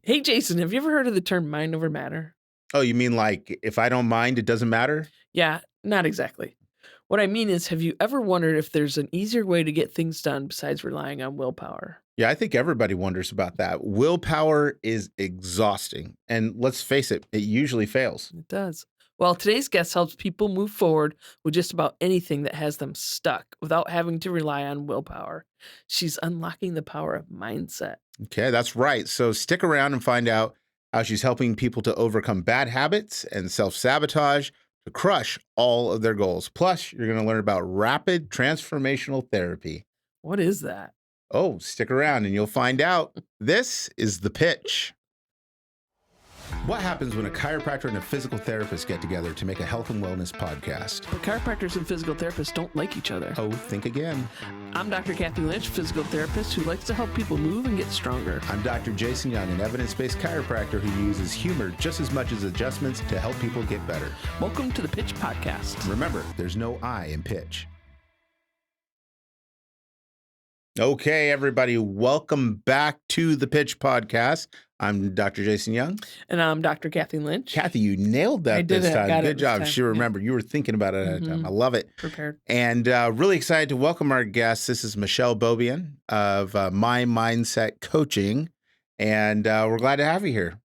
Hey, Jason, have you ever heard of the term mind over matter? Oh, you mean like if I don't mind, it doesn't matter? Yeah, not exactly. What I mean is, have you ever wondered if there's an easier way to get things done besides relying on willpower? Yeah, I think everybody wonders about that. Willpower is exhausting. And let's face it, it usually fails. It does. Well, today's guest helps people move forward with just about anything that has them stuck without having to rely on willpower. She's unlocking the power of mindset. Okay, that's right. So stick around and find out how she's helping people to overcome bad habits and self-sabotage to crush all of their goals. Plus, you're going to learn about rapid transformational therapy. What is that? Oh, stick around and you'll find out. This is The Pitch. What happens when a chiropractor and a physical therapist get together to make a health and wellness podcast? But chiropractors and physical therapists don't like each other. Oh, think again. I'm Dr. Kathy Lynch, physical therapist who likes to help people move and get stronger. I'm Dr. Jason Young, an evidence-based chiropractor who uses humor just as much as adjustments to help people get better. Welcome to the Pitch Podcast. Remember, there's no I in pitch. Okay, everybody, welcome back to the Pitch Podcast. I'm Dr. Jason Young. And I'm Dr. Kathy Lynch. Kathy, you nailed that I did this it. time. Got it Good this job. time. She remembered. You were thinking about it at a time. I love it. Prepared. And really excited to welcome our guest. This is Michelle Beaubian of My Mindset Coaching. And we're glad to have you here.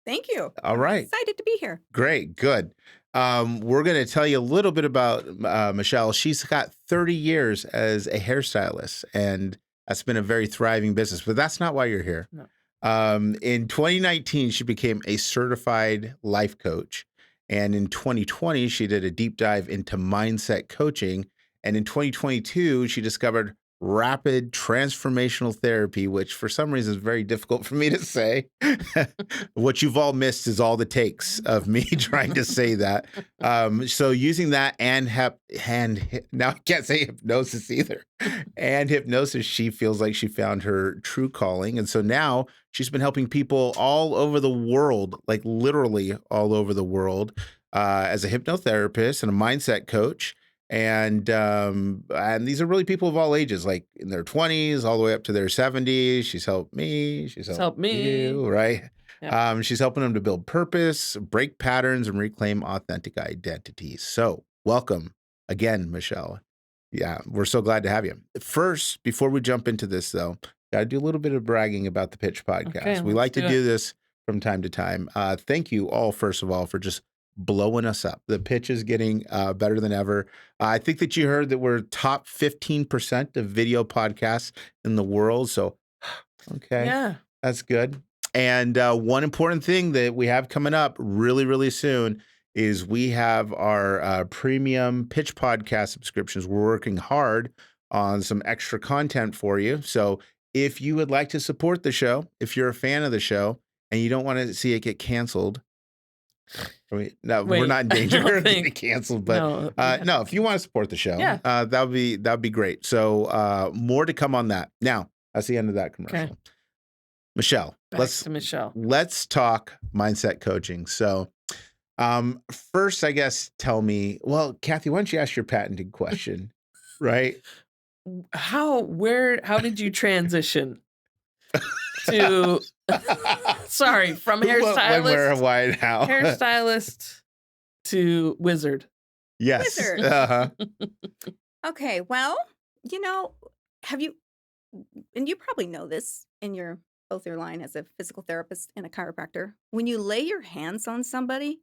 Thank you. All right. Excited to be here. Great. Good. We're going to tell you a little bit about Michelle. She's got 30 years as a hairstylist, and that's been a very thriving business. But that's not why you're here. No. In 2019, she became a certified life coach. And in 2020, she did a deep dive into mindset coaching. And in 2022, she discovered Rapid Transformational Therapy, which for some reason is very difficult for me to say. What you've all missed is all the takes of me trying to say that. So using that and now I can't say hypnosis either. And hypnosis, she feels like she found her true calling. And so now she's been helping people all over the world, like literally all over the world, as a hypnotherapist and a mindset coach. And these are really people of all ages, like in their 20s all the way up to their 70s. She's helped me. She's helped me. you, right? Yeah. She's helping them to build purpose, break patterns, and reclaim authentic identities. So welcome again, Michelle. Yeah, we're so glad to have you. First, before we jump into this, though, got to do a little bit of bragging about the Pitch Podcast. Okay, we like to do do this from time to time. Thank you all, first of all, for just blowing us up. The pitch is getting better than ever. I think that you heard that we're top 15% of video podcasts in the world. So, okay, Yeah. that's good. And one important thing that we have coming up really, really soon is we have our premium Pitch Podcast subscriptions. We're working hard on some extra content for you. So if you would like to support the show, if you're a fan of the show and you don't want to see it get canceled, we're not in danger of getting canceled, but no, if you want to support the show, that would be great. So more to come on that. Now, that's the end of that commercial. Okay. Michelle, let's talk mindset coaching. So first, I guess, tell me, well, Kathy, why don't you ask your patented question, right? How did you transition to from hairstylist, where, why, and how? hairstylist to wizard? Yes. Wizard. Okay, well, have you, and you probably know this in both your line as a physical therapist and a chiropractor, when you lay your hands on somebody,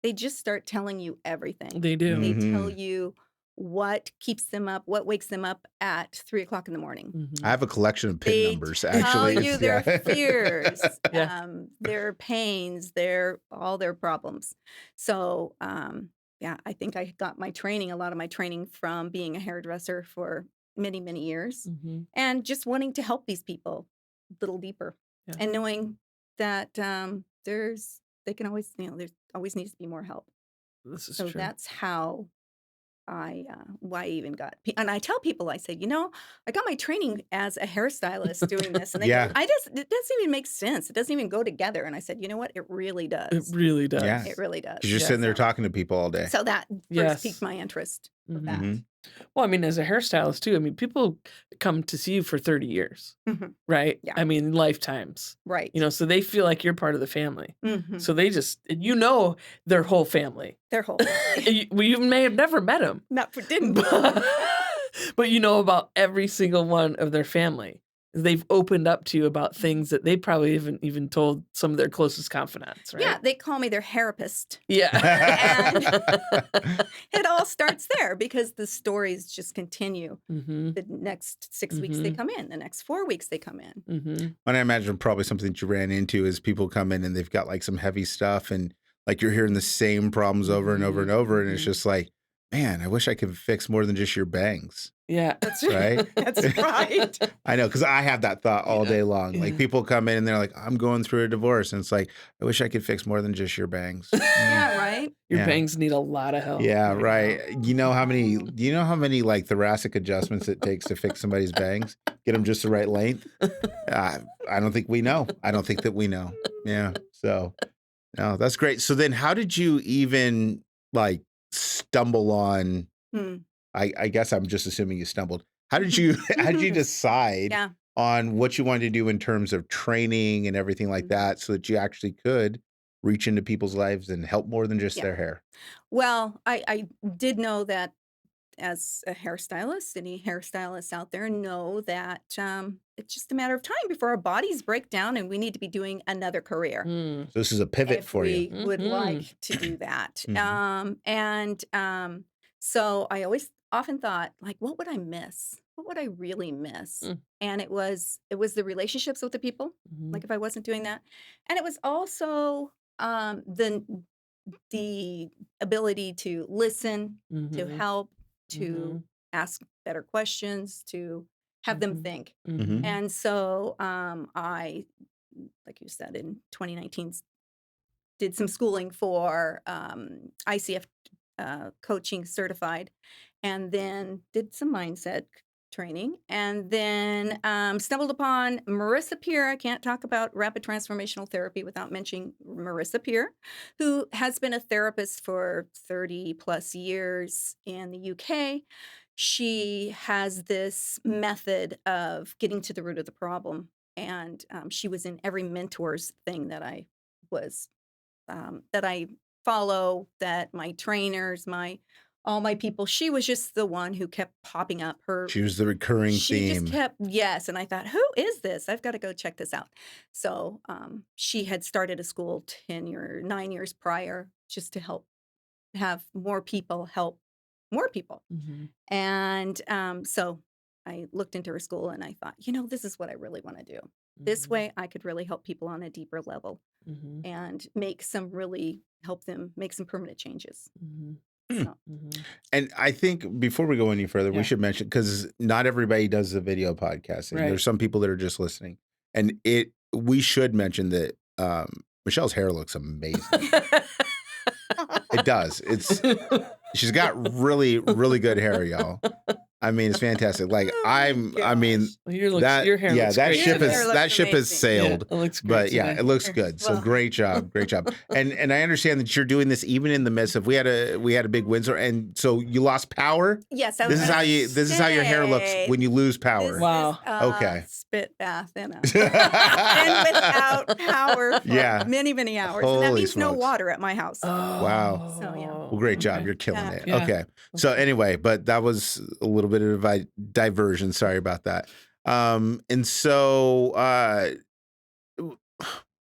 they just start telling you everything. They do. They tell you what keeps them up, what wakes them up at 3 o'clock in the morning. I have a collection of PIN numbers, They actually. tell you their fears, Yeah. their pains, all their problems. So, I think I got a lot of my training from being a hairdresser for many, many years and just wanting to help these people a little deeper and knowing that there always needs to be more help. This is So true. that's how why I even got, and I tell people, I say, I got my training as a hairstylist doing this, and they go, it doesn't even make sense. It doesn't even go together. And I said, you know what? It really does. It really does. Yeah. It really does. Because you're sitting there talking to people all day. So that first piqued my interest. with Mhm. that. Mhm. Well, I mean, as a hairstylist too, I mean, people come to see you for 30 years, Mhm. right? Yeah. I mean, lifetimes, Right. so they feel like you're part of the family. Mhm. So they just, their whole family. Their whole family. You may have never met them, Didn't. but you know about every single one of their family. They've opened up to you about things that they probably haven't even told some of their closest confidants, right? Yeah, they call me their therapist. Yeah. It all starts there because the stories just continue. Mhm. The next 6 weeks they Mhm. come in. The next 4 weeks they come in. Mhm. And I imagine probably something that you ran into is people come in and they've got like some heavy stuff and like you're hearing the same problems over and over and over. And it's Mhm. just like, man, I wish I could fix more than just your bangs. Yeah. That's Right? That's right. I know, because I have that thought all day long. Like Yeah. people come in and they're like, I'm going through a divorce. And it's like, I wish I could fix more than just your bangs. Yeah, right. Your Yeah. bangs need a lot of help. Yeah, right right. now. Do you know how many like thoracic adjustments it takes to fix somebody's bangs? Get them just the right length? I don't think we know. I don't think that we know. Yeah. So, no, that's great. So then how did you even like stumble on, Hmm. I guess I'm just assuming you stumbled. How did you decide Yeah. on what you wanted to do in terms of training and everything like that so that you actually could reach into people's lives and help more than just Yeah. their hair? Well, I did know that as a hairstylist, any hairstylists out there know that it's just a matter of time before our bodies break down and we need to be doing another career Mm. So this is a pivot if for you. we would Mhm. like to do that. Mhm. So I always often thought, like, what would I miss? What would I really miss? Mm. And it was the relationships with the people, Mhm. like if I wasn't doing that. And it was also the ability to listen, to Mhm. help, to Mhm. ask better questions, to have them Mhm. think. Mhm. Mhm. And so I, like you said, in 2019, did some schooling for ICF coaching certified, and then did some mindset training, and then stumbled upon Marissa Peer. I can't talk about rapid transformational therapy without mentioning Marissa Peer, who has been a therapist for 30 plus years in the UK. She has this method of getting to the root of the problem, and she was in every mentor's thing that I was that I follow, that my trainers, all my people. She was just the one who kept popping up. She was the recurring She just theme. kept, yes. And I thought, who is this? I've got to go check this out. So she had started a school 9 years prior, just to help have more people help more people. Mhm. And so I looked into her school and I thought, this is what I really want to do. This Mhm. way I could really help people on a deeper level Mhm. and help them make some permanent changes. Mhm. So Mhm. And I think before we go any further, we Yeah. should mention, because not everybody does the video podcasting. Right. There's some people that are just listening. And we should mention that Michelle's hair looks amazing. It does. She's got really, really good hair, y'all. I mean, it's fantastic. Like Oh my gosh. Your hair looks that great ship today. hair is looks that ship has amazing. Yeah, sailed. it looks great But yeah, today. it looks good. So Well. great job, great job. And I understand that you're doing this even in the midst of we had a big windstorm, and so you lost power. Yes, I This was is gonna how your hair looks say, when you lose this power. Wow. is a Okay. spit bath and without power for Yeah. many, many hours. And that Holy means no smokes. water at my house. Wow. So, yeah. Well, great job. Okay. You're killing Yeah. it. Yeah. Okay. So Okay. anyway, but that was a little bit of a diversion. Sorry about that. And so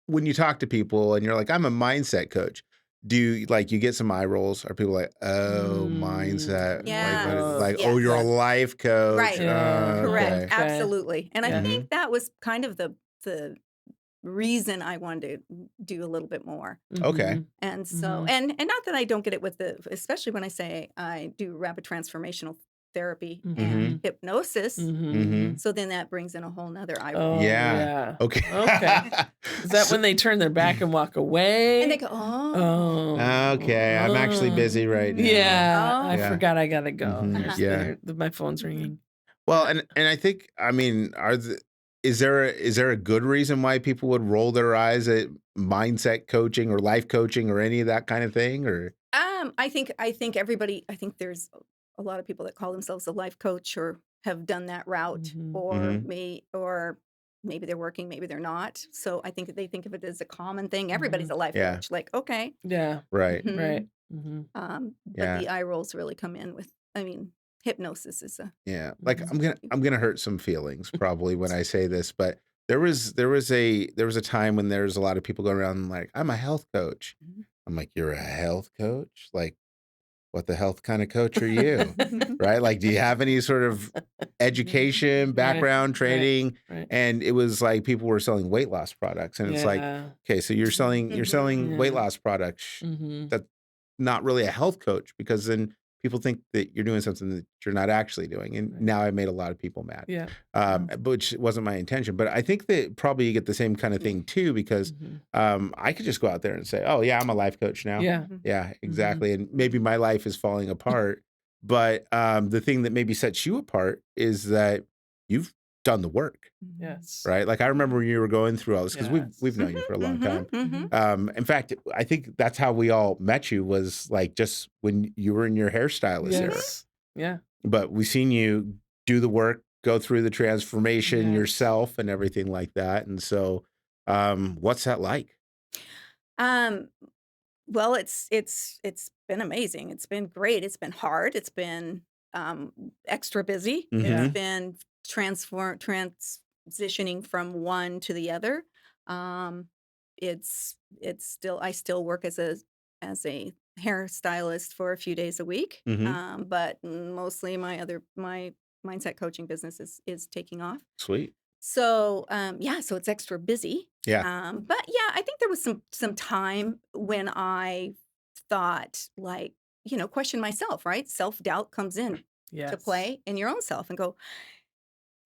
when you talk to people and you're like, I'm a mindset coach, do you get some eye rolls? Are people like, oh, mindset? Yes. Like, Yes. oh, you're a Yes. life coach. Right. Yeah. Correct. Okay. Absolutely. And I Yeah. think that was kind of the reason I wanted to do a little bit more. Okay. Mhm. And so, Mhm. and not that I don't get it especially when I say I do rapid transformational therapy Mhm. and hypnosis. Mm-hmm. So then that brings in a whole nother eye Oh, roll. Yeah. Okay. Okay. Is that when they turn their back and walk away? And they go, Okay. I'm actually busy right now. Yeah, Oh. I Yeah. forgot I gotta go. Mhm. Uh-huh. Yeah. My phone's ringing. Well, and I think, I mean, is there a good reason why people would roll their eyes at mindset coaching or life coaching or any of that kind of thing? Or I think everybody. I think there's a lot of people that call themselves a life coach or have done that route, Mhm. or maybe they're working, maybe they're not. So I think they think of it as a common thing. Everybody's a life Yeah. coach. Like, okay. Yeah. Right. Right. Mhm. But Yeah. the eye rolls really come in with, I mean, hypnosis is a Yeah. Like Mhm. I'm gonna hurt some feelings probably when I say this, but there was a time when there was a lot of people going around like, I'm a health coach. Mhm. I'm like, you're a health coach? Like, what the health kind of coach are you? Right? Like, do you have any sort of education, Right. background, Right. training? Right. And it was like people were selling weight loss products. And it's like, Yeah. okay, so you're selling weight Yeah. loss products. Mhm. That's not really a health coach because then people think that you're doing something that you're not actually doing. And Right. now I made a lot of people mad. Yeah. Which wasn't my intention. But I think that probably you get the same kind of thing too, because Mhm. I could just go out there and say, oh yeah, I'm a life coach now. Yeah. Yeah, exactly. And maybe my life is falling apart. But the thing that maybe sets you apart is that you've done the work, Yes. right? Like I remember when you were going through all this because we've Yes. known you for a long time. Mhm. In fact, I think that's how we all met you was like just when you were in your hairstylist era. Yes. Yeah. But we've seen you do the work, go through the transformation Yes. yourself and everything like that. And so, what's that like? Um, well, it's been amazing. It's been great. It's been hard. It's been extra busy. It's Yeah. been transitioning from one to the other. Um, it's still I still work as a hairstylist for a few days a week. Mhm. But mostly my mindset coaching business is taking off. Sweet. So, yeah, so it's extra busy. Yeah. But yeah, I think there was some time when I thought like, question myself, right? Self-doubt comes in to Yes. play in your own self and go,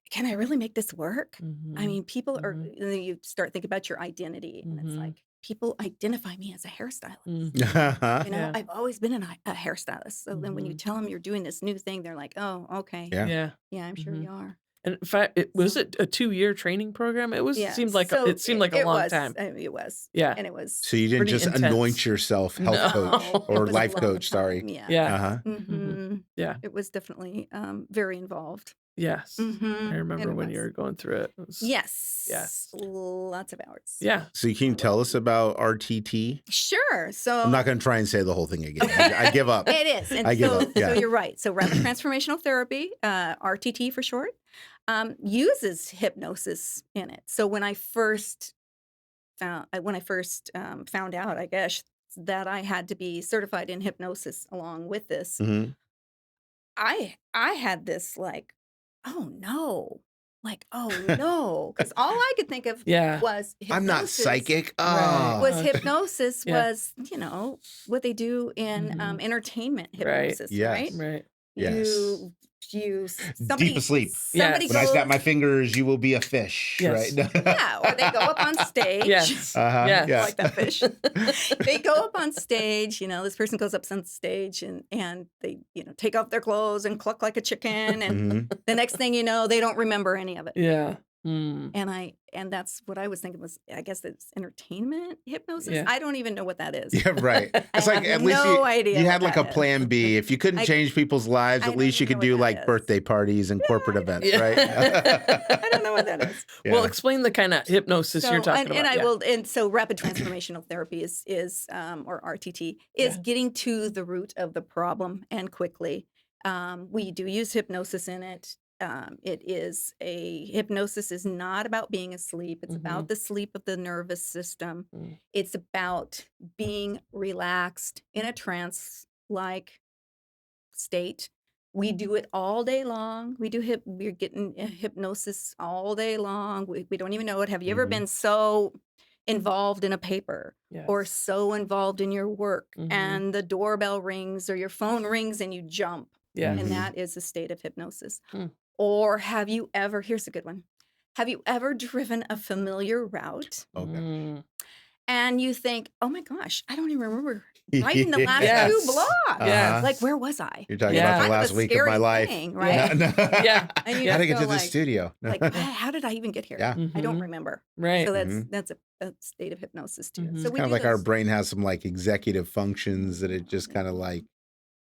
can I really make this work? I Mhm. mean, people are, Mhm. and then you start thinking about your identity and it's Mhm. like, people identify me as a hairstylist. Mhm. You know, Yeah. I've always been a hairstylist. So then when you Mhm. tell them you're doing this new thing, they're like, oh, okay. Yeah. Yeah. Yeah, I'm sure Mhm. you are. And in fact, it was So, it a 2-year training program? It was yeah. seemed like So it seemed like a it long was, time. it was, Yeah. and it was, So you didn't Pretty just anoint intense. yourself health No. coach it or was a life long coach, sorry. time. Yeah. Yeah. Uh-huh. Mhm. Yeah. It was definitely very involved. Yes. I And remember it when you was. were going through it. It was Yes. Yes. Lots of hours. Yeah. So can you tell us about RTT? Sure. So I'm not going to try and say the whole thing again. I give up. it is. And I give so, up. Yeah. so you're right. So Rapid Transformational Therapy, RTT for short, uses hypnosis in it. So when I first found out, I guess, that I had to be certified in hypnosis along with this, Mhm. I had this like, oh no, like oh no, because all I could think of Yeah. was I'm not hypnosis. psychic. Right. Oh. Was Oh, hypnosis yeah. was what they do in Mhm. entertainment Yes. hypnosis, right? Right. Yes. You Deep somebody asleep. somebody Yes. When I snap my goes fingers, you will be a fish, Yes. right? yeah, or they go up on stage. Yes. Uh-huh. Yes. I Yeah. like that fish. They go up on stage, this person goes up on stage and they, take off their clothes and cluck like a chicken. And Mhm. the next thing you know, they don't remember any of it. Yeah. Mm. And that's what I was thinking was, I guess it's entertainment hypnosis. Yeah. I don't even know what that is. Yeah, right. It's I like have at least no idea you what had like a that is. plan B. If you couldn't I- change people's lives, I at don't least you even could know do what that like is. birthday parties and corporate events, Yeah. right? I don't know what that is. Well, Yeah. explain the kind of hypnosis you're talking and about. I Yeah. will, and so rapid transformational therapy is or RTT is Yeah. getting to the root of the problem and quickly. We do use hypnosis in it. Hypnosis is not about being asleep. It's about the sleep of the nervous system. Mm. It's about being relaxed in a trance-like state. We do it all day long. We're getting hypnosis all day long. We don't even know it. Have you ever Mhm. been so involved in a paper or Yes. so involved in your work Mhm. and the doorbell rings or your phone rings and you jump? Yes. And Mhm. that is a state of hypnosis. Mm. Or have you ever, here's a good one. Have you ever driven a familiar route Okay. Mm. and you think, oh my gosh, I don't even remember riding the last Yes. 2 blocks. Yes. Like, where was I? You're talking Yeah. about the Kind of last a week of my scary life. thing, right? No. Yeah. And you Yeah. How to just get to go the like, studio? how did I even get here? Yeah. I don't Mhm. remember. Right. So Mhm. that's a state of hypnosis too. Mhm. So It's we kind of do like our those. brain has some like executive functions that it just kind of like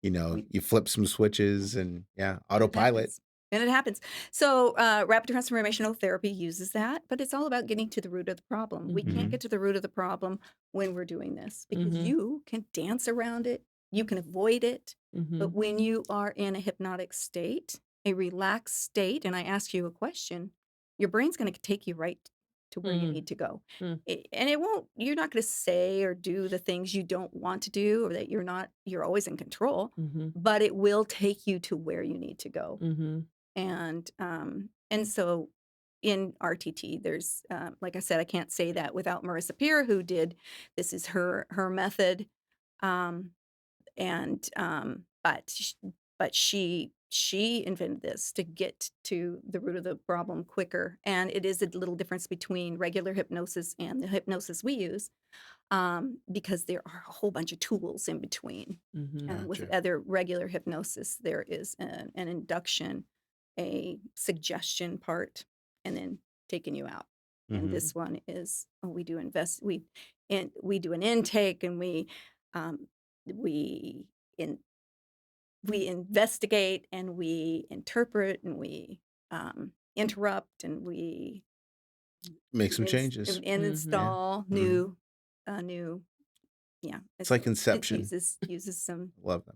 We you flip some switches and yeah, and it autopilot. happens. And it happens. So, rapid transformational therapy uses that, but it's all about getting to the root of the problem. We can't Mhm. get to the root of the problem when we're doing this because Mhm. you can dance around it, you can avoid it. But Mhm. when you are in a hypnotic state, a relaxed state, and I ask you a question, your brain's going to take you right to where you Mm. need to go. Mm. And it won't, you're not going to say or do the things you don't want to do or that you're always in control, Mhm. but it will take you to where you need to go. Mhm. And so in RTT, there's like I said, I can't say that without Marissa Peer, who did this is her method, um, and but she invented this to get to the root of the problem quicker, and it is a little difference between regular hypnosis and the hypnosis we use, because there are a whole bunch of tools in between. Mhm. With Gotcha. other regular hypnosis, there is an induction, a suggestion part, and then taking you out. And Mhm. this one is we do an intake, and um, we in we investigate, and we interpret, and we interrupt, and we Make some changes. Yeah. install Mhm. new. Yeah, It's like it Inception. uses some. Love that.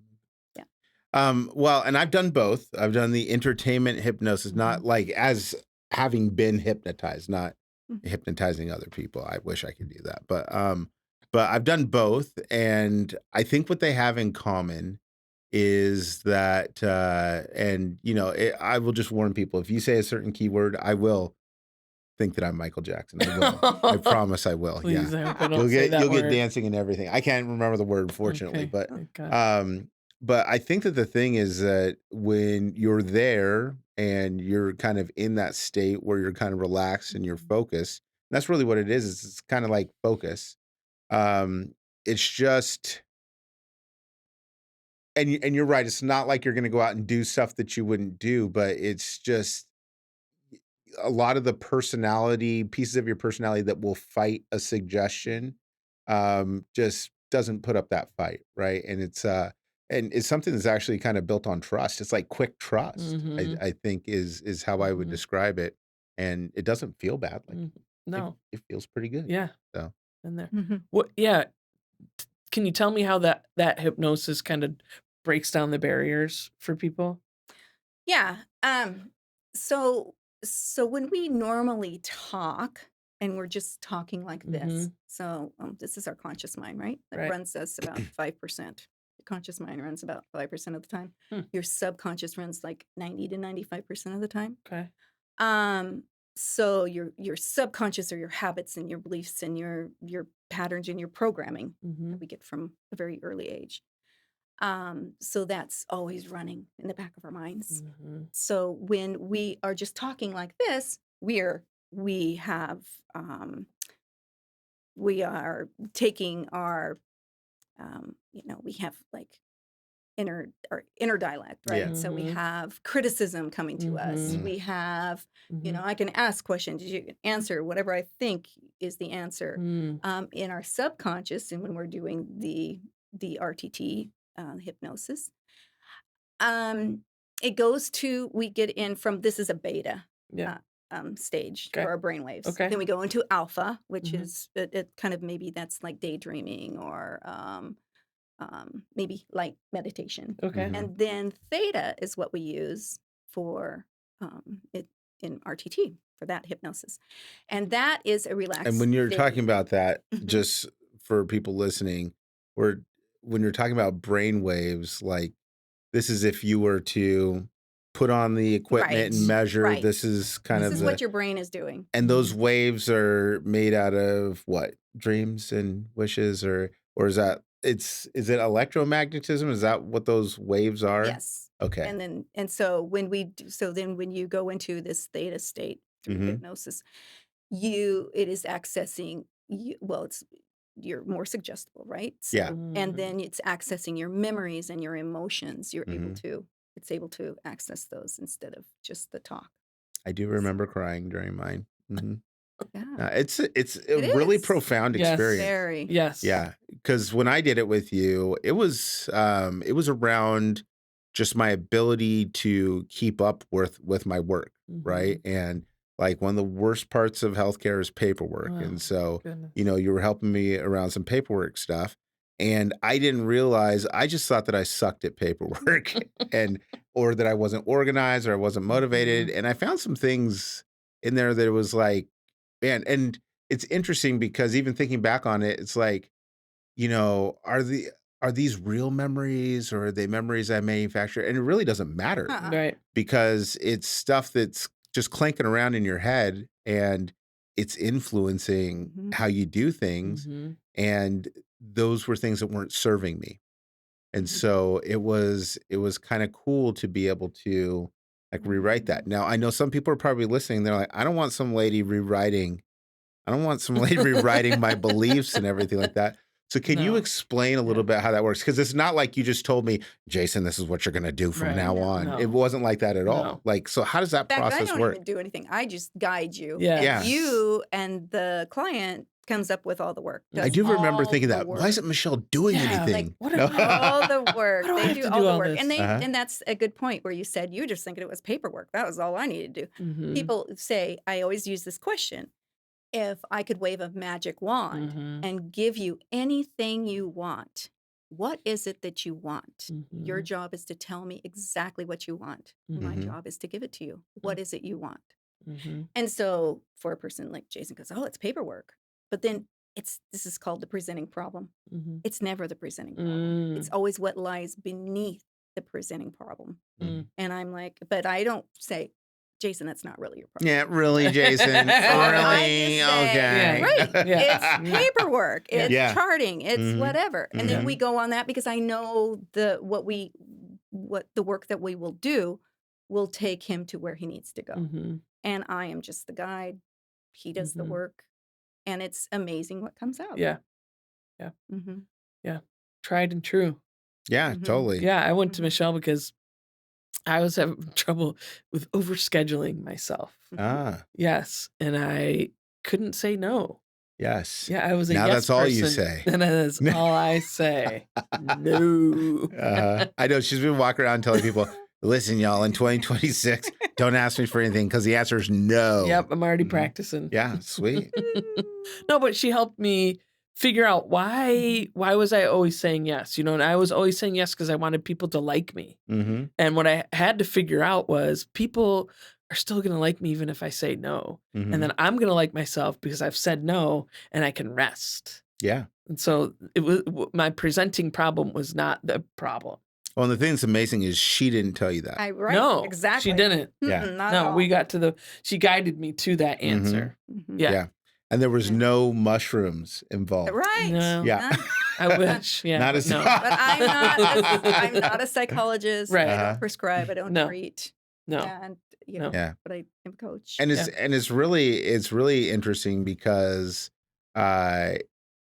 Yeah. Well, and I've done both. I've done the entertainment hypnosis, not Mhm. like as having been hypnotized, not Mhm. hypnotizing other people. I wish I could do that. But I've done both. And I think what they have in common is that, and I will just warn people, if you say a certain keyword, I will think that I'm Michael Jackson. I will. I promise I will. Yeah. Please, I hope I don't You'll say get that you'll get word. dancing and everything. I can't remember the word, fortunately, Okay, but Oh, thank God. um but I think that the thing is that when you're there and you're kind of in that state where you're kind of relaxed and you're focused, that's really what it is. It's kind of like focus. It's just and you're right. It's not like you're going to go out and do stuff that you wouldn't do, but it's just a lot of the personality pieces of your personality that will fight a suggestion just doesn't put up that fight, right? And it's something that's actually kind of built on trust. It's like quick trust, Mhm. I think is how I would Mhm. describe it. And it doesn't feel bad. Like Mhm. it, No. it feels pretty good. Yeah, So been there. mhm. What yeah, can you tell me how that hypnosis kind of breaks down the barriers for people? Yeah. So so when we normally talk and we're just talking like this, Mhm. so this is our conscious mind, right? That Right. runs us about 5%. The conscious mind runs about 5% of the time. Hmm. Your subconscious runs like 90 to 95% of the time. Okay. Um, so your subconscious are your habits and your beliefs and your patterns and your programming that Mhm. we get from a very early age. So that's always running in the back of our minds. Mhm. So when we are just talking like this, we have we are taking our we have like inner dialect, yeah. right? So we Mhm. have criticism coming to us. Mhm. Mm, We have, Mhm. I can ask questions, you can answer whatever I think is the answer. Mm. In our subconscious, and when we're doing the RTT hypnosis, um, it goes to we get in from this is a beta. Yeah. Uh, Stage Okay. for our brainwaves. Okay. Then we go into alpha, which Mhm. is it kind of maybe that's like daydreaming or maybe light meditation. Okay. mhm. And then theta is what we use for it in RTT for that hypnosis. And that is a And relaxed when you're talking state. about that, Mhm. just for people listening, or when you're talking about brain waves, like this is if you were to put on the equipment and Right, measure, right. this is kind This of is the what your brain is doing. and those Mhm. waves are made out of what? Dreams and wishes or is that is it electromagnetism? Is that what those waves are? Yes. Okay. And so when so then when you go into this theta state through Mhm. hypnosis, it is accessing you, well, it's you're more suggestible, right? Yeah. So and Mhm. then it's accessing your memories and your emotions. Mhm. It's able to access those instead of just the talk. I do So remember crying during mine. Mhm. yeah, It's a it really is profound Yes. experience. very. Yes. Yeah. because when I did it with you, it was around just my ability to keep up with my work, right? Mhm. And like one of the worst parts of healthcare is paperwork. And Oh, so, goodness. you were helping me around some paperwork stuff. And I didn't realize, I just thought that I sucked at paperwork and or that I wasn't organized or I wasn't motivated. Mhm. And I found some things in there that it was like, man, and it's interesting because even thinking back on it, it's like, are these real memories or are they memories I manufacture? And it really doesn't matter Uh-uh. Right. because it's stuff that's just clanking around in your head and it's influencing Mhm. how you do things. Mhm. And those were things that weren't serving me. And Mhm. so it was kind of cool to be able to like rewrite that. Now I know some people are probably listening. They're like, I don't want some lady rewriting my beliefs and everything like that. So can you No. explain a little Yeah. bit how that works? Because it's not like you just told me, Jason, this is what you're going to do from Right. now No. on. It No. wasn't like that at all. No. Like, so how does that In fact, I process don't work? even do anything. I just guide you. Yes. And you and the client comes up with all the work, I does do remember all thinking the that. Why work. isn't Michelle doing Yeah, like, anything? what No. am I All the work. Why do I They have do to all do the all work. this? And Uh-huh. and that's a good point where you said you just thinking it was paperwork. That was all I needed to do. Mhm. People say, I always use this question. If I could wave a magic wand Mhm. and give you anything you want, what is it that you want? Your Mhm. job is to tell me exactly what you want. My Mhm. job is to give it to you. What is it you want? Mhm. And so for a person like Jason goes, oh, it's paperwork. But then this is called the presenting problem. Mhm. It's never the presenting problem. It's Mm. always what lies beneath the presenting problem. Mm. And I'm like, but I don't say, Jason, that's not really your problem. Yeah, really, Jason? So I Really? just say, Yeah. right, it's Yeah. paperwork, Yeah. it's Yeah. charting, it's Mhm. whatever. And then Mhm. we go on that because I know what the work that we will do will take him to where he needs to go. Mhm. And I am just the guide. He does the Mhm. work. And it's amazing what comes out. Yeah. Yeah. Mm-hmm. Yeah. Tried and true. Yeah, Mm-hmm. totally. Yeah, I went to Mhm. Michelle because I was having trouble with overscheduling myself. Ah, Yes, and I couldn't say no. yes. Yeah, I was a Now yes that's all you person, say. and that is all I say. No. I know she's been walking around telling people, listen, y'all, in 2026, don't ask me for anything because the answer is no. Yep, I'm already Mhm. practicing. Yeah, sweet. No, but she helped me figure out why was I always saying yes, and I was always saying yes because I wanted people to like me. Hmm. And what I had to figure out was people are still gonna like me even if I say no. And Hmm. then I'm gonna like myself because I've said no and I can rest. Yeah. And so it was my presenting problem was not the problem. Well, and the thing that's amazing is she didn't tell you that. Right, No, exactly. she didn't. Yeah. Not at No, all. we got to she guided me to that answer. Mhm. Yeah. Yeah. And there was Yeah. no mushrooms involved. Right. No. Yeah. None. I wish. Yeah. Not but as no. But I'm not a psychologist. Right. I Uh-huh. don't prescribe. I don't No. treat. No. And No. Yeah. but I am a coach. And Yeah. it's really interesting because uh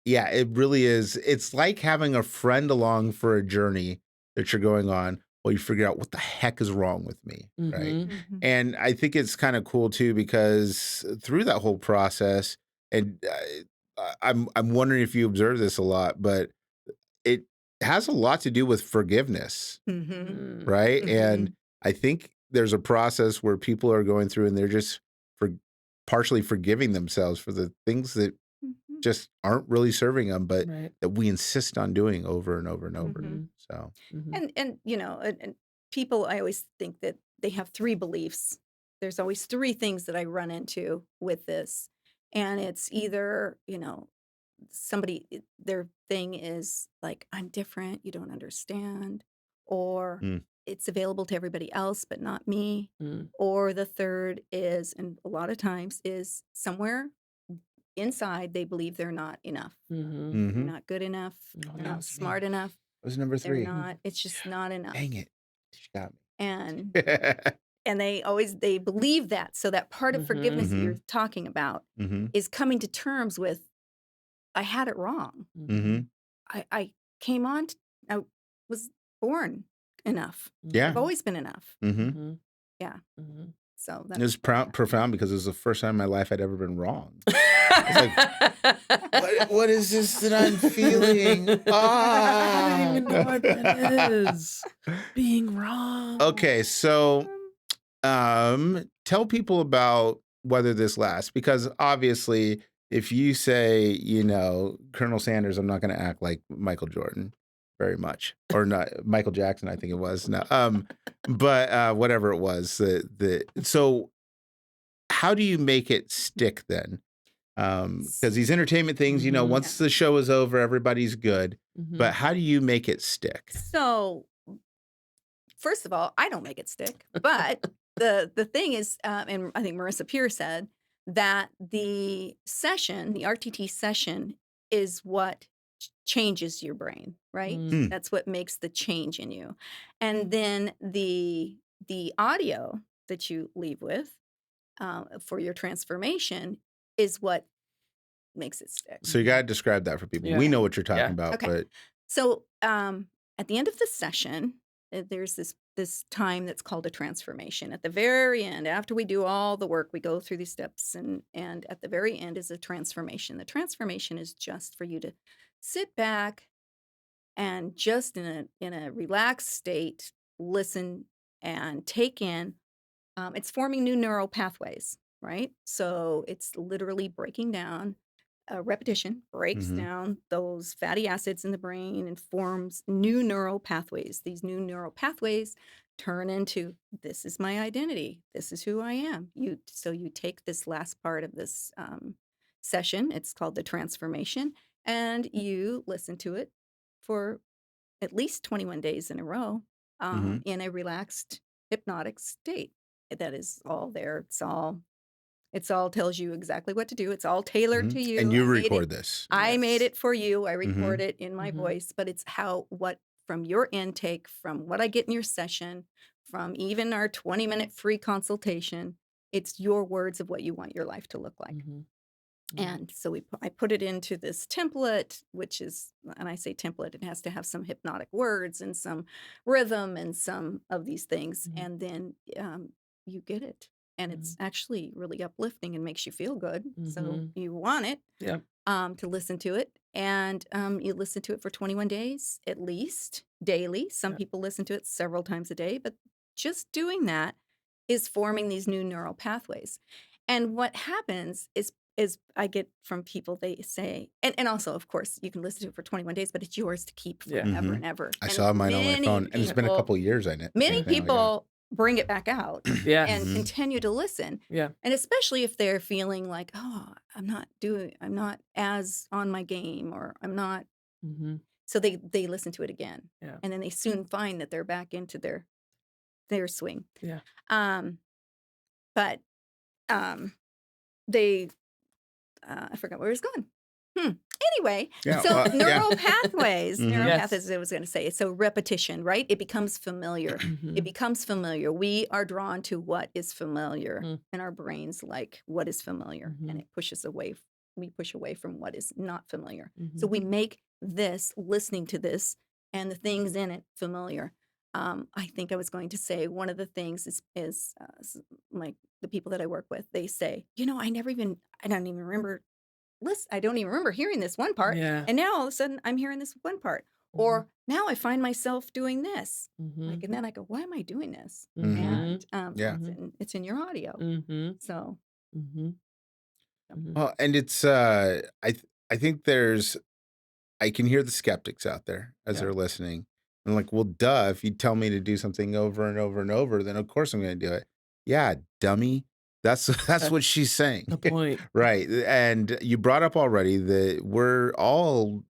yeah, it really is. It's like having a friend along for a journey that you're going on while you figure out what the heck is wrong with me, right? Mhm. Mhm. And I think it's kind of cool too because through that whole process, and I'm wondering if you observe this a lot, but it has a lot to do with forgiveness, Mhm. Mm. right? Mhm. And I think there's a process where people are going through and they're just for partially forgiving themselves for the things that Mhm. just aren't really serving them, but Right. that we insist on doing over and over and over. Mhm. So, Mhm. And and people, I always think that they have three beliefs. There's always three things that I run into with this. And it's either, their thing is like, I'm different, you don't understand, or mm, it's available to everybody else, but not me. Mm. Or the third is, and a lot of times is somewhere inside, they believe they're not enough. Mhm. They're hmm not good enough. Oh, They're yeah. not smart enough. that was number They're 3. not, it's just not enough. Dang it. She got And me. and they believe that. So that part of forgiveness that Mhm. you're talking about Hmm. is coming to terms with, I had it wrong. Hmm. I came on, I was born enough. Yeah. I've always been enough. Hmm. Mhm. Yeah. Mhm. So It was profound because it was the first time in my life I'd ever been wrong. It's like, what is this that I'm feeling? I don't even know what that Ah. is. Being wrong. Okay, so tell people about whether this lasts, because obviously if you say, Colonel Sanders, I'm not going to act like Michael Jordan very much, or not Michael Jackson, I think it was. No, but whatever it was, so how do you make it stick then? Because these entertainment things, once the show is over, everybody's good. But how do you make it stick? So, first of all, I don't make it stick. But the thing is, and I think Marissa Peer said that the RTT session is what changes your brain, right? Mm. That's what makes the change in you. And then the audio that you leave with for your transformation is what makes it stick. So you got to describe that for people. We Yeah. know what you're talking Yeah. about, Okay. but So at the end of the session, there's this time that's called a transformation. At the very end, after we do all the work, we go through these steps, and at the very end is a transformation. The transformation is just for you to sit back and just in a relaxed state, listen and take in. It's forming new neural pathways, right? So it's literally breaking down. Repetition breaks Mhm. down those fatty acids in the brain and forms new neural pathways. These new neural pathways turn into, this is my identity. This is who I am. So you take this last part of this session. It's called the transformation, and you listen to it for at least 21 days in a row Mhm. in a relaxed hypnotic state. That is all there. It's all tells you exactly what to do. It's all tailored to you. And you I made it. record this. I made Yes. it for you. I record Mhm. it in my Mhm. voice, but it's what from your intake, from what I get in your session, from even our 20-minute free consultation, it's your words of what you want your life to look like. Mhm. And so I put it into this template, which is, and I say template, it has to have some hypnotic words and some rhythm and some of these things. Mhm. And then you get it. And it's actually really uplifting and makes you feel good. So Mhm. you want it Yep. to listen to it. And you listen to it for 21 days, at least daily. Some Yep. people listen to it several times a day, but just doing that is forming these new neural pathways. And what happens is I get from people, they say, and also, of course, you can listen to it for 21 days, but it's yours to keep Yeah. forever Mhm. and ever. I And saw mine on my phone, and it's been a couple of years. many think now, yeah. people bring it back out Yes. and Mhm. continue to listen. Yeah. And especially if they're feeling like, oh, I'm not as on my game, or I'm not. Mhm. So they listen to it again. Yeah. And then they soon find that they're back into their swing. Yeah. But they I forgot where I was going. Anyway, Yeah, so well, yeah. neural pathways, Mhm. neural Yes. pathways, I was going to say. So repetition, right? It becomes familiar. It Mhm. becomes familiar. We are drawn to what is familiar, Mm. and our brains like what is familiar, and it pushes away. We push away from what is not familiar. So we make this, listening to this, and the things in it familiar. I think I was going to say one of the things is like the people that I work with, they say, I don't even remember. Listen, I don't even remember hearing this one part, Yeah. and now all of a sudden I'm hearing this one part, or now I find myself doing this. Mhm. And then I go, why am I doing this? Mhm. And Yeah. it's in your audio. Mhm. So Mhm. Mhm. Well, and it's I think I can hear the skeptics out there as Yeah. they're listening. I'm like, well, duh, if you tell me to do something over and over and over, then of course I'm going to do it. Yeah, dummy. That's that's what she's saying. The point. Right. And you brought up already that we're all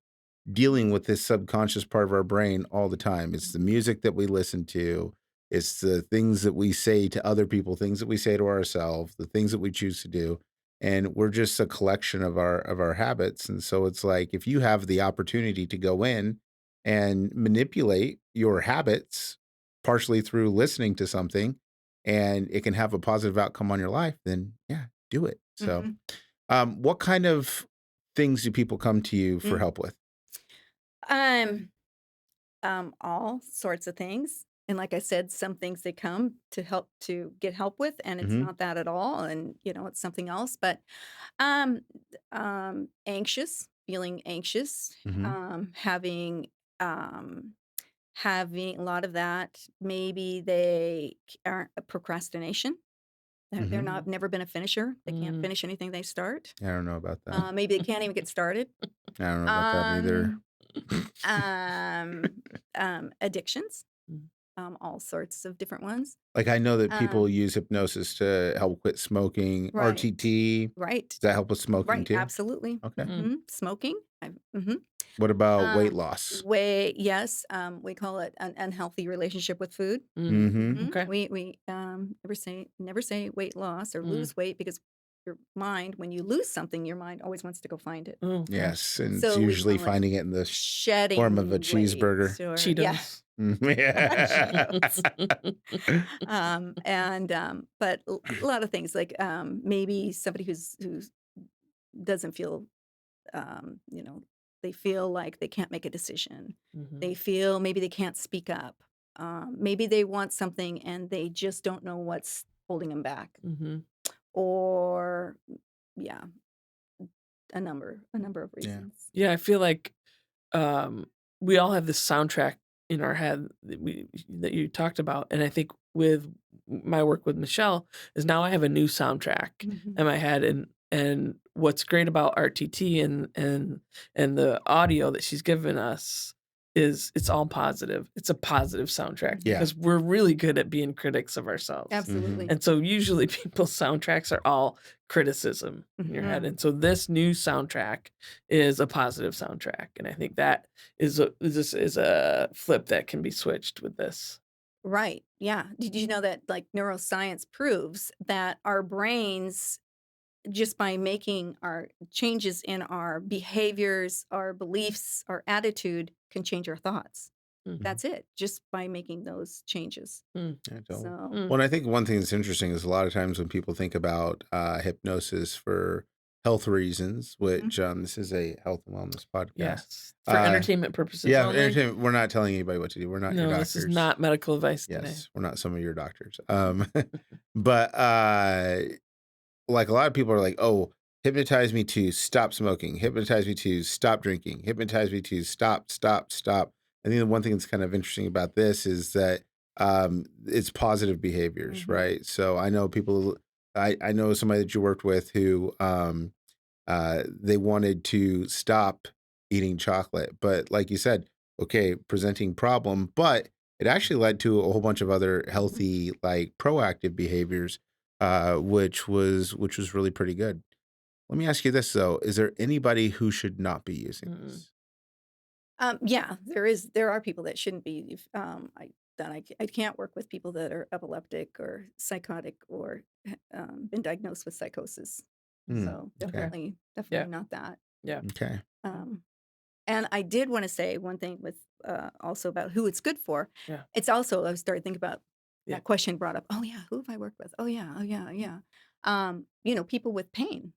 dealing with this subconscious part of our brain all the time. It's the music that we listen to, it's the things that we say to other people, things that we say to ourselves, the things that we choose to do. And we're just a collection of our habits. And so it's like if you have the opportunity to go in and manipulate your habits partially through listening to something, and it can have a positive outcome on your life, then yeah, do it. So mhm. what kind of things do people come to you for Mm. help with? All sorts of things. And like I said, some things they come to get help with, and it's Hmm. not that at all, and it's something else. But anxious, feeling anxious, Hmm. having um, having a lot of that. Maybe they aren't a procrastination. They're Hmm. not never been a finisher. They can't Mm. finish anything they start. I don't know about that. Maybe they can't even get started. I don't know about that either. Um, Addictions, Mm. all sorts of different ones. Like I know that people Um, use hypnosis to help quit smoking. right, RTT, right, does that help with smoking right, too? absolutely. Okay. Smoking. Mm-hmm. What about weight Um, loss? yes, we call it an unhealthy relationship with food. Mm. Hmm. Okay. We never say weight loss or Mm. lose weight, because your mind, when you lose something, your mind always wants to go find it. Oh gosh. Yes, and it's So we usually call it finding it in the form of a shedding weight, cheeseburger. or yeah, Cheetos. Cheetos. Yeah. But a lot of things like maybe somebody who's doesn't feel you know, they feel like they can't make a decision. Mhm. They feel maybe they can't speak up. Maybe they want something and they just don't know what's holding them back. Mhm. Or yeah, a number of Yeah. reasons. Yeah, I feel like um, we all have this soundtrack in our head that you talked about, and I think with my work with Michelle is now I have a new soundtrack Mhm. in my head, and what's great about RTT and the audio that she's given us is it's all positive. It's a positive soundtrack Mhm. Yeah. because we're really good at being critics of ourselves. Absolutely. And so usually people's soundtracks are all criticism in your head. Mhm. And so this new soundtrack is a positive soundtrack. And I think that is a flip that can be switched with this. Right. Yeah. Did you know that like neuroscience proves that our brains, just by making our changes in our behaviors, our beliefs, our attitude, can change our thoughts. Mm, That's it, just by making those changes. mm, Yeah, totally. So, mm. Well, and I think one thing that's interesting is a lot of times when people think about hypnosis for health reasons, mhm. which this is a health and wellness podcast. Yes. For entertainment purposes Yeah, only. entertainment. We're not telling anybody what to do. We're not your No, this is doctors. not medical advice today. Yes, we're not some of your doctors. But like a lot of people are like, oh, hypnotize me to stop smoking, hypnotize me to stop drinking, hypnotize me to stop. I think the one thing that's kind of interesting about this is that it's positive behaviors, Mhm. right? So I know people, I know somebody that you worked with who they wanted to stop eating chocolate, but like you said, okay, presenting problem, but it actually led to a whole bunch of other Mhm. healthy, like proactive behaviors, which was really pretty good. Let me ask you this though: is there anybody who should not be using Mm-mm. this? Yeah, there are people that shouldn't be. I can't work with people that are epileptic or psychotic or been diagnosed with psychosis. Hmm. So Okay. Okay. definitely Yeah. not that. Yeah. Okay. Um, And I did want to say one thing with also about who it's good for. Yeah. It's also, I started thinking about Yeah. that question brought up. Oh yeah, who have I worked with? Oh yeah, oh yeah, yeah. People with pain,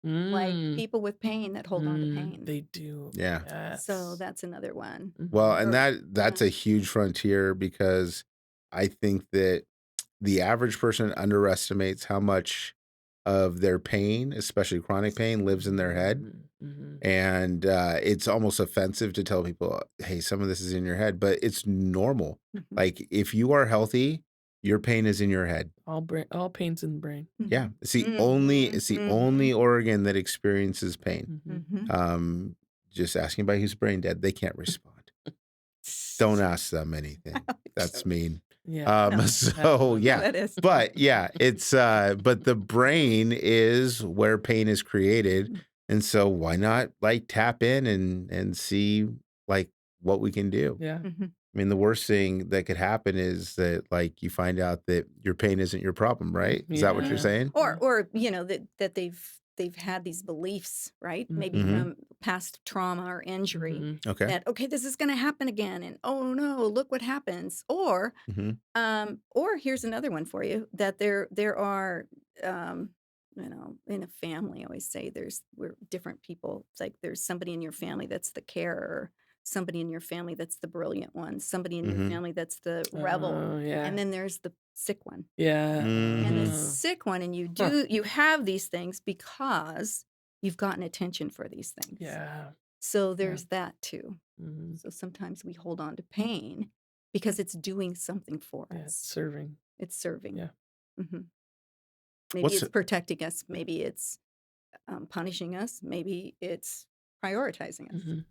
like Mm, people with pain that hold on to pain. they do. Yeah. So Yes. that's another one. Well, Mhm. and Or that's yeah, a huge frontier because I think that the average person underestimates how much of their pain, especially chronic pain, lives in their head. Mhm, mhm. And it's almost offensive to tell people, hey, some of this is in your head, but it's normal. mhm, Like if you are healthy, your pain is in your head. All pains in the brain. Yeah. mhm, It's the mhm, only organ that experiences pain. Mhm. mhm. Um, just asking anybody who's brain dead, they can't respond. Don't ask them anything. That's mean. Yeah. No, That's So fun. yeah, that is. but yeah, it's but the brain is where pain is created. Mhm, And so why not like tap in and see like what we can do? Yeah. mhm. I mean, the worst thing that could happen is that like you find out that your pain isn't your problem, right? Is that what you're Yeah. saying? Yeah. Or that they've had these beliefs, right? Maybe Mhm. Mm-hmm. from past trauma or injury, Mhm. Okay. that okay, this is going to happen again, and oh no, look what happens. Mm-hmm. Or here's another one for you, that there are in a family, I always say we're different people. It's like there's somebody in your family that's the carer, somebody in your family that's the brilliant one, somebody in your family that's the rebel, Oh, yeah. and then there's the sick one. Yeah. And the Mhm. sick one, and Huh. you have these things because you've gotten attention for these things. Yeah. So there's that too. Mhm. So sometimes we hold on to pain because it's doing something for Yeah, it's us. serving. It's serving. Yeah. hmm Maybe What's it's protecting us. Maybe it's punishing us. Maybe it's prioritizing us. Mhm.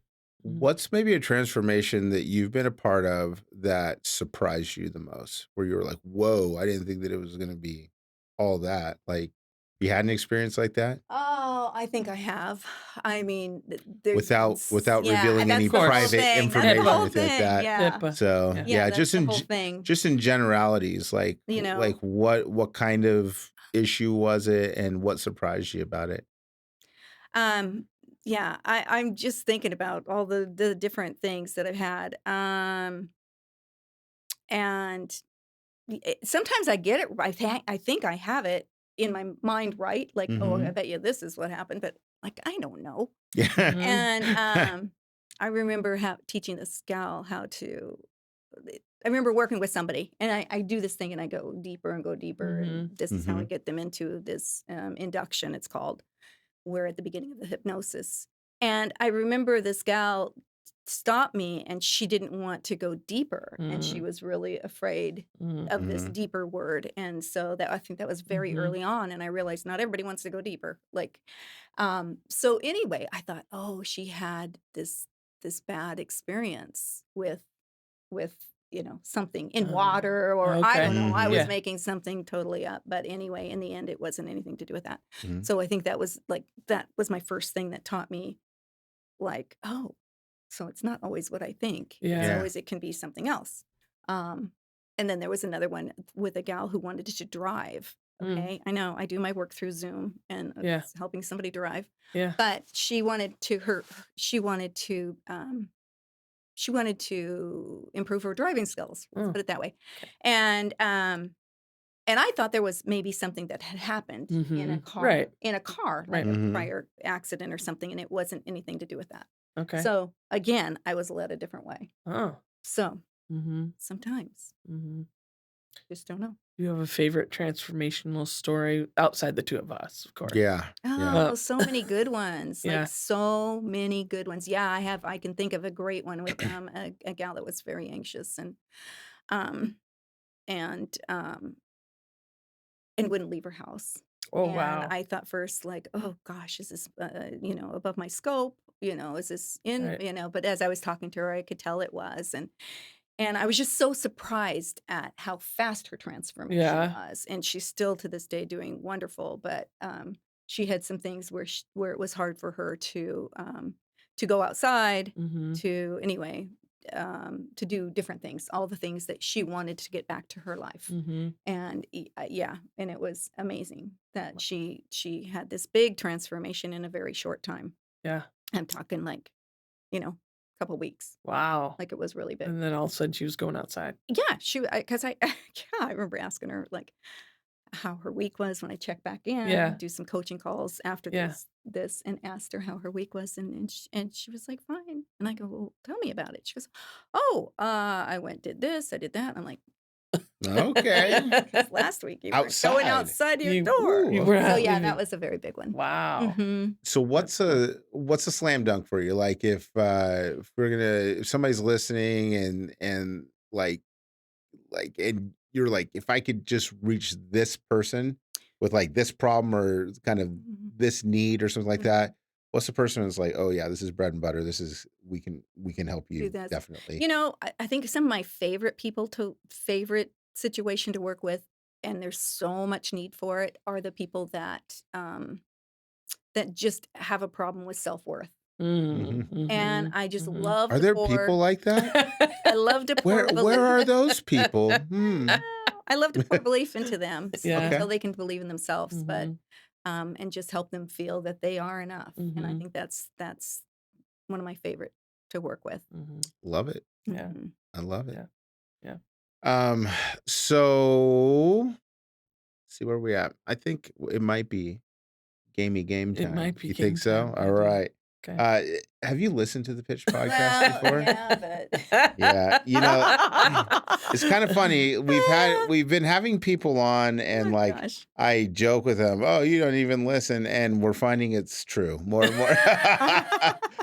Mhm. what's maybe a transformation that you've been a part of that surprised you the most? Where you were like, "Whoa, I didn't think that it was gonna be all that." Like, you had an experience like that? Oh, I think I have. I mean, there's Without yeah, revealing that's any the whole private thing. That's the information or whole anything like thing. that. Yeah, HIPAA. So, Yeah. yeah, just that's the in whole thing. just in generalities, like You know, like what kind of issue was it and what surprised you about it? um, yeah, I'm just thinking about all the different things that I've had. And sometimes I get it. I think I have it in my mind right. Like, oh, I Mhm. bet you this is what happened, but like I don't know. Yeah. Mhm. And I remember teaching this gal how to. I remember working with somebody, and I do this thing, and I go deeper and go deeper, and Mhm. this is how I Mhm. get them into this induction. It's called. We're at the beginning of the hypnosis, and I remember this gal stopped me, and she didn't want to go deeper, and she Mm. was really afraid Mm. of this Mhm. deeper word, and so that I think that was very Mhm. early on, and I realized not everybody wants to go deeper. Like, so anyway, I thought, oh, she had this bad experience with something in water, or I Okay. don't know. I was Mhm. Yeah. making something totally up, but anyway, in the end, it wasn't anything to do with that. Mhm. So I think that was my first thing that taught me, like, oh, so it's not always what I think. It's Yeah. Yeah. always it can be something else. Um, and then there was another one with a gal who wanted to drive. Mm. Okay, I know I do my work through Zoom and Yeah. it's helping somebody drive, Yeah. but she wanted to she wanted to improve her driving skills. Let's Oh, put it that way, okay. and I thought there was maybe something that had happened Mhm. Right. in a car, like Right. a Mhm. prior accident or something, and it wasn't anything to do with that. Okay. So again, I was led a different way. Oh. So Mhm. sometimes Mhm. just don't know. Do you have a favorite transformational story outside the two of us, of course? Yeah. Yeah. Oh, so many good ones, like Yeah. so many good ones. Yeah, I have. I can think of a great one with a gal that was very anxious um and um and wouldn't leave her house. Oh, And wow. I thought first, like, oh gosh, is this, above my scope? Is this in, Right. but as I was talking to her, I could tell it was. And I was just so surprised at how fast her transformation Yeah. was. And she's still to this day doing wonderful, but she had some things where it was hard for her to go outside, Mhm. to anyway, to do different things, all the things that she wanted to get back to her life. Mhm. And yeah, and it was amazing that she had this big transformation in a very short time. Yeah. I'm talking like, couple weeks. Wow. Like it was really big. And then all of a sudden she was going outside. Yeah, because yeah, I remember asking her like how her week was when I checked back in, Yeah. do some coaching calls after Yeah. this, and asked her how her week was, and she was like, fine. And I go, well, tell me about it. She goes, oh, I went did this, I did that. I'm like, Okay. 'cause last week you weren't going Outside. outside your You door. Ooh, you were So not okay. yeah, that leaving. was a very big one. Wow. So That's cool. what's a slam dunk for you? Like if somebody's listening and and you're like, if I could just reach this person with like this problem or kind of Mhm, this need or something like mhm. that, what's the person that's like, oh yeah, this is bread and butter. This is we can help Do you this. definitely. I think some of my favorite situation to work with, and there's so much need for it, are the people that just have a problem with self-worth. Mm. Mhm. And Mhm. I just Mhm. love Are to there people pour like that? I love to pour Where belief. are those people? Hmm. I love to pour belief into them Yeah. so Okay. they can believe in themselves, but Mhm. and just help them feel that they are enough. And I Mhm. think that's one of my favorite to work with. Mhm. Love it. Yeah. Mhm. I love it. Yeah. Yeah. Um, so see where we at. I think it might be gamey game It time. might be You think game so? time. All I do. right. Have you listened to the Pitch podcast before? Yeah, but Yeah, it's kind of funny. We've been having people on, and oh like gosh. I joke with them, "Oh, you don't even listen," and we're finding it's true more and more.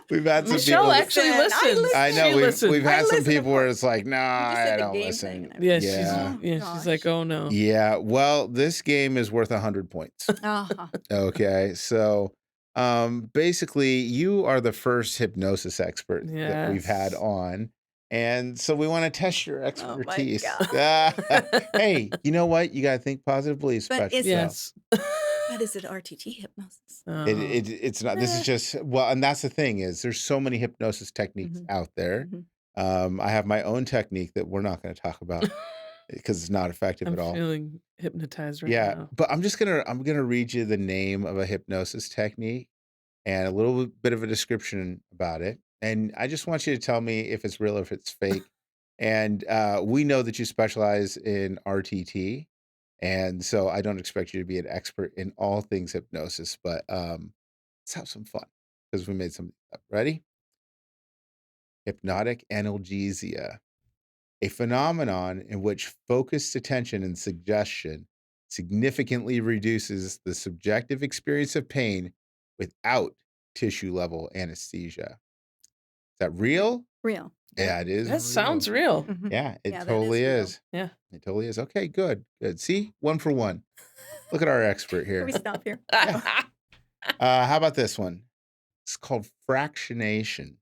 We've had some Michelle people. actually listens. I know She we've listens. had some listen, of people where course. it's like, "No, You just I said the don't game thing, listen." and I was Yeah, like, she's like, gosh. oh no. Yeah. Well, this game is worth 100 points. Uh-huh. Okay, so basically, you are the first hypnosis expert that we've had Yes. on. And so we want to test your Oh my expertise. God. Hey, you know what? You got to think positively, But special. is Yes. But is it RTT hypnosis? It's not. This is just, well, and that's the thing is there's so many hypnosis techniques Mhm. out there. Mhm. I have my own technique that we're not going to talk about because it's not effective I'm at all. feeling hypnotized right Yeah, now. but I'm gonna read you the name of a hypnosis technique and a little bit of a description about it. And I just want you to tell me if it's real or if it's fake. And we know that you specialize in RTT. And so I don't expect you to be an expert in all things hypnosis, but let's have some fun because we made something up. Ready? Hypnotic analgesia, a phenomenon in which focused attention and suggestion significantly reduces the subjective experience of pain without tissue level anesthesia. Is that real? Real. Yeah, it is That sounds real. real. Mhm. Yeah, it Yeah, that totally real. is. Yeah. It totally is. Okay, good. Good. See? 1 for 1. Look at our expert Can we here. stop here? How about this one? It's called fractionation.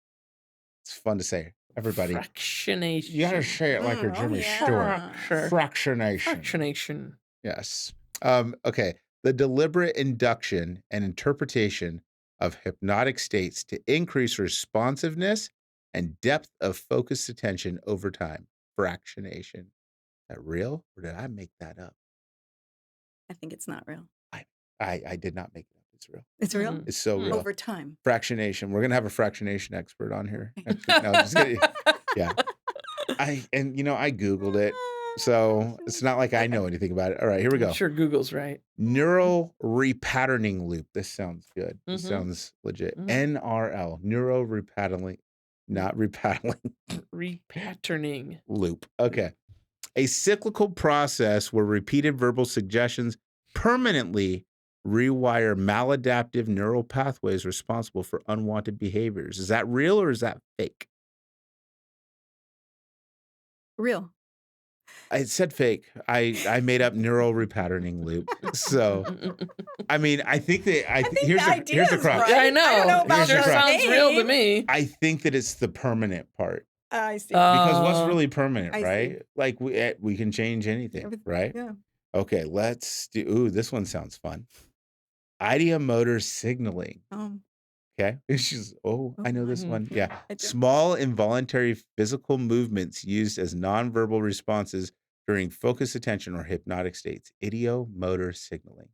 It's fun to say. Everybody. Fractionation. You gotta say it like you're Oh, Jimmy yeah. Stewart. Sure. Fractionation. Fractionation. Yes. Okay. The deliberate induction and interpretation of hypnotic states to increase responsiveness and depth of focused attention over time. Fractionation. Is that real or did I make that up? I think it's not real. I did not make it up. It's real. It's real? Mm. It's so real. Over time. Fractionation. We're gonna have a fractionation expert on here next week. No, just kidding. Yeah. I Googled it. So it's not like I know anything about it. All right, here we I'm go. sure Google's right. Neural repatterning loop. This sounds good. This Mhm. sounds legit. Mhm. NRL. Neural repatterning, not repatterning Repatterning. loop. Okay. A cyclical process where repeated verbal suggestions permanently rewire maladaptive neural pathways responsible for unwanted behaviors. Is that real or is that fake? Real. I said fake. I made up neural repatterning loop. So, I mean, I think that here's the crux. right. Yeah, I know. I don't know about Here's the Sure crux. sounds real to me. I think that it's the permanent part I see. because what's really permanent, I see. right? Like we can change anything, Everything. right? Yeah. Okay, let's do. Ooh, this one sounds fun. Ideomotor signaling. Okay, she's. Oh, I know this my. one. Yeah, I do. small involuntary physical movements used as nonverbal responses during focused attention or hypnotic states. Ideomotor signaling.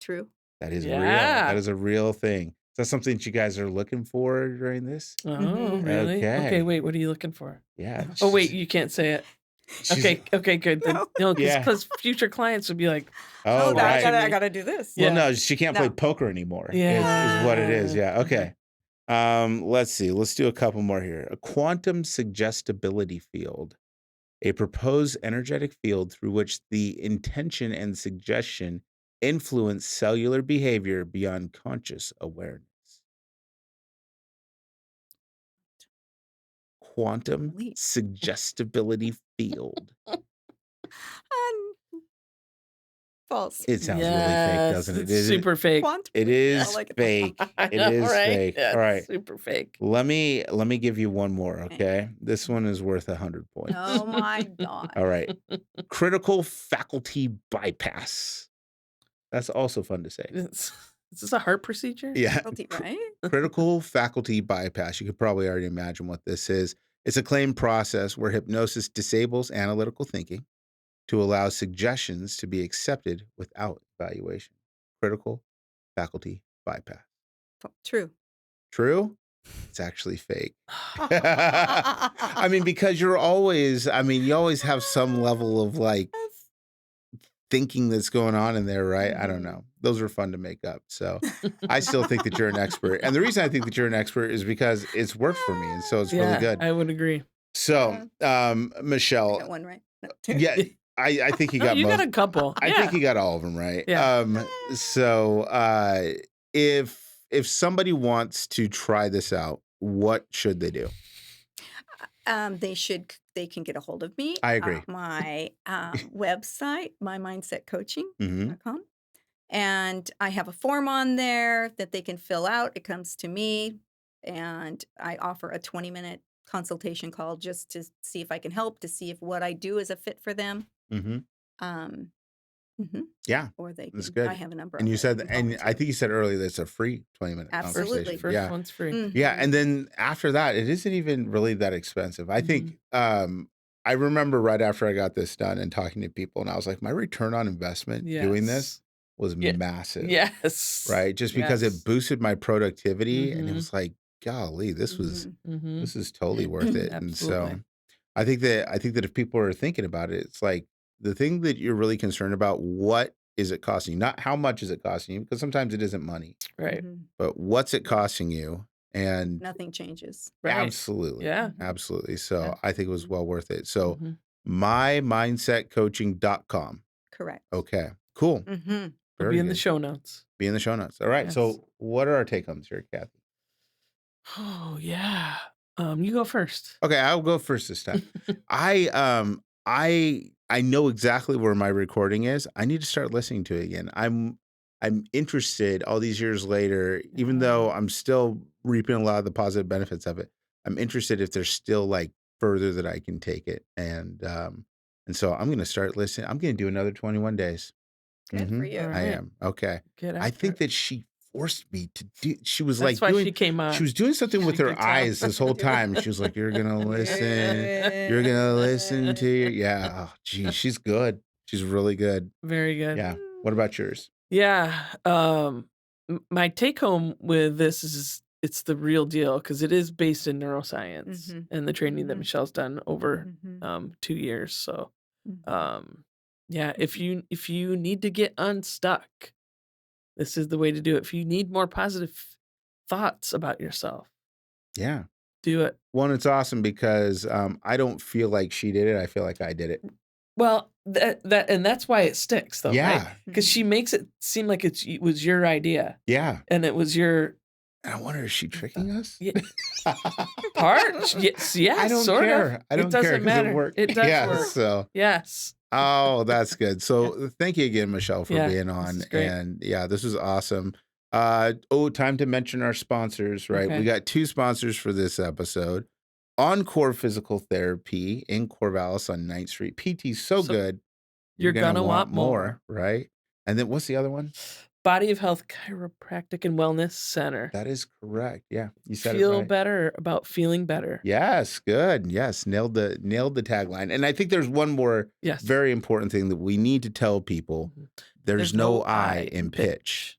True. That is real. Yeah. That is a real thing. Is that something that you guys are looking for during this? Oh, Mhm. really? Okay. Okay, wait. What are you looking for? Yeah. Oh, wait. You can't say it. Okay, good. Then, No. no, Yeah. because future clients would be like, Oh, right. I gotta do this. Well, Yeah. no, she can't play No. poker anymore. Yeah. Is what it is. Yeah. Okay. Let's see. Let's do a couple more here. A quantum suggestibility field, a proposed energetic field through which the intention and suggestion influence cellular behavior beyond conscious awareness. Quantum Wait. suggestibility field. False. It sounds really fake, doesn't it? It's Is super fake. Quantum. It I is like it. fake. I It know, is right? fake. Yeah, All right. super fake. Let me give you one more, Okay. okay? This one is worth 100 points. Oh my God. All right. Critical faculty bypass. That's also fun to say. Is this a heart procedure? Yeah. Guilty, right? Critical faculty bypass. You could probably already imagine what this is. It's a claimed process where hypnosis disables analytical thinking to allow suggestions to be accepted without evaluation. Critical faculty bypass. True. True? It's actually fake. I mean, because you always have some level of like thinking that's going on in there, right? I don't Mhm. know. Those are fun to make up. So I still think that you're an expert. And the reason I think that you're an expert is because it's worked for me. And so it's really Yeah, good. I would agree. So, I Michelle, got one right. No. yeah, I think you No, got you got most. a couple. I think Yeah. you got all of them right. Yeah. So if somebody wants to try this out, what should they do? They can get a hold of me. I agree. My website, Hmm. mymindsetcoaching.com. And I have a form on there that they can fill out. It comes to me, and I offer a 20-minute consultation call just to see if I can help, to see if what I do is a fit for them. Hmm. Um, mhm. Yeah, Or they that's can, I good. have a number And of you them. They said, can and I volunteer. think you said earlier that's a free 20-minute Absolutely. conversation. First Yeah. one's free. Yeah. Mhm. And then after that, it isn't even really that expensive. I think Mhm. I remember right after I got this done and talking to people, and I was like, my return on investment doing this Yes. was Yeah. massive, Yes. right? Just because it Yes. boosted my productivity, and it Mhm. was like, golly, this Mhm. Mhm. is totally worth it. And Absolutely. so I think that if people are thinking about it, it's like the thing that you're really concerned about, what is it costing you? Not how much is it costing you, because sometimes it isn't money, Right. Mhm. but what's it costing you? And Nothing changes. Right. absolutely, Yeah. Mhm. absolutely. So Yeah. I think it was well worth it. So Mhm. mymindsetcoaching.com. Correct. Okay, cool. Mm-hmm. It'll Very be in the good. show notes. Be in the show notes. All right. Yes. So what are our take homes here, Kathy? Oh, yeah. You go first. Okay, I'll go first this time. I know exactly where my recording is. I need to start listening to it again. I'm interested all these years later, even though I'm still reaping a lot of the positive benefits of it. I'm interested if there's still like further that I can take it. And so I'm gonna start listening. I'm gonna do another 21 days. Good for Mhm. you. All I right. am. Okay. Get I after think it. that she forced me to do she was That's like why doing she came she on. was doing something with She her could tell. eyes this whole time. She was like, "You're gonna listen. You're gonna listen to your." Yeah. Oh, geez, she's good. She's really good. Very good. Yeah. What about yours? Yeah. My take home with this is it's the real deal because it is based in neuroscience Mhm. and the training that Mhm. Michelle's done over Mhm. 2 years. So Mhm. yeah, if you need to get unstuck, this is the way to do it. If you need more positive thoughts about yourself, Yeah. do it. One, it's awesome because I don't feel like she did it. I feel like I did it. Well, that's why it sticks though, right? Yeah. Because she makes it seem like it was your idea Yeah. and it was your And I wonder, is she tricking us? yeah, part. Yes, yeah, I don't sort care. of. I It don't care doesn't because it matter. worked. It does Yeah. work. So. Yes. Oh, that's good. Yeah. So thank you again, Michelle, for Yeah. being This on. is great. And yeah, this is awesome. Time to mention our sponsors, right? We Okay. got 2 sponsors for this episode. Encore Physical Therapy in Corvallis on 9th Street. PT's so So good. you're gonna want more. right? And then what's the other one? Body of Health Chiropractic and Wellness Center. That is correct. Yeah, you said it Feel right. better about feeling better. Yes, good. Yes, nailed the tagline. And I think there's one more Yes. very important thing that we need to tell people. Mhm. There's no I in pitch.